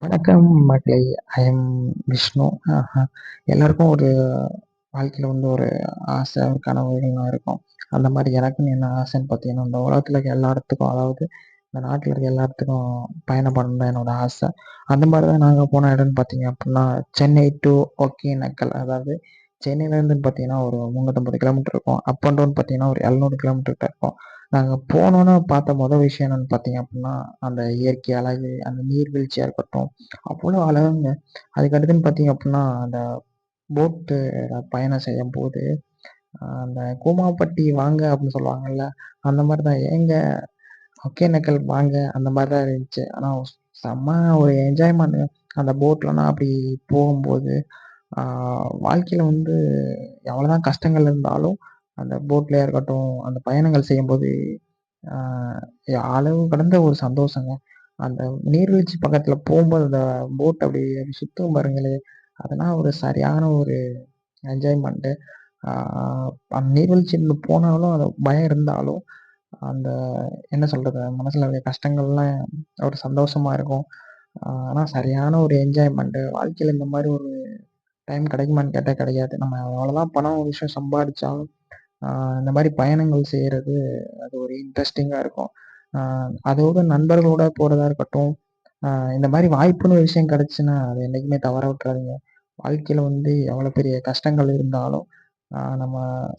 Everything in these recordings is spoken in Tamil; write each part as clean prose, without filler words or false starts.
வணக்கம் மக்களே! I am Vishnu. எல்லாருக்கும் ஒரு வாழ்க்கையில ஒரு ஆசை, ஒரு கனவுகள்லாம் இருக்கும். அந்த மாரி எனக்கும் என்ன ஆசைன்னு பார்த்தீங்கன்னா, இந்த உலகத்துல இருக்க எல்லா இடத்துக்கும், அதாவது இந்த நாட்டுல இருக்க எல்லா இடத்துக்கும் பயணம் பண்ணணும்னு தான் என்னோட ஆசை. அந்த மாரி தான் நாங்க போன இடம்னு பார்த்தீங்க அப்டின்னா, சென்னை டூ ஒகேனக்கல். அதாவது சென்னையிலேருந்து பார்த்தீங்கன்னா, ஒரு 350 கிலோமீட்டர் இருக்கும். அப் அண்ட் டவுன் பார்த்தீங்கன்னா, ஒரு 700 கிலோமீட்டர் கிட்ட இருக்கும். நாங்க போனோனே பார்த்த விஷயம் என்னன்னு பார்த்தீங்க அப்டின்னா, அந்த இயற்கை அழகு, அந்த நீர்வீழ்ச்சியா இருக்கட்டும், அவ்வளோ அழகுங்க. அதுக்கு அடுத்துன்னு பார்த்தீங்க அப்டின்னா, அந்த போட்டு பயணம் செய்யும்போது, அந்த கூமாப்பட்டி வாங்க அப்டின்னு சொல்லுவாங்கல்ல, அந்த மாரி தான் ஏங்க ஒகேனக்கல் வாங்க அந்த மாரி தான் இருந்துச்சு. ஆனா செம்ம ஒரு என்ஜாய்மெண்ட் அந்த போட்லலாம் அப்டி போகும்போது, ஆ வாழ்க்கையில எவ்வளோதான் கஷ்டங்கள் இருந்தாலும், அந்த போட்லயா இருக்கட்டும், அந்த பயணங்கள் செய்யும்போது, ஆ அளவு கடந்த ஒரு சந்தோஷங்க. அந்த நீர்வீழ்ச்சி பக்கத்துல போம்போது, அந்த போட் அப்டி சுத்தும் பாருங்களே! அதெல்லாம் ஒரு சரியான ஒரு என்ஜாய்மெண்ட்டு. ஆ அந்த நீர்வீழ்ச்சிக்குள்ள போனாலும் அது பயம் இருந்தாலும், அந்த என்ன சொல்றது? மனசுல இருக்க கஷ்டங்கள்லாம் ஒரு சந்தோஷமா இருக்கும். ஆனா சரியான ஒரு என்ஜாய்மெண்ட்டு. வாழ்க்கையில இந்த மாரி ஒரு டைம் கிடைக்குமான்னு கேட்டா கிடையாது. நம்ம எவ்வளோதான் பணம் ஒரு விஷயம் சம்பாரிச்சாலும், ஆ இந்த மாரி பயணங்கள் செய்றது அது ஒரு இன்ட்ரஸ்டிங்கா இருக்கும். ஆ அதோட நண்பர்களோட போறதா இருக்கட்டும், இந்த மாரி வாய்ப்புன்னு ஒரு விஷயம் கிடைச்சுன்னா, அத என்னைக்குமே தவற விட்டுறாதீங்க. வாழ்க்கையில எவ்வளோ பெரிய கஷ்டங்கள் இருந்தாலும், நம்ம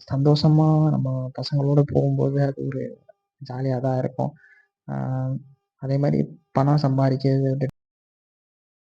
சந்தோஷமா நம்ம பசங்களோட போகும்போது அது ஒரு ஜாலியா தான் இருக்கும். ஆ அதே மாரி பணம் சம்பாரிக்கிறது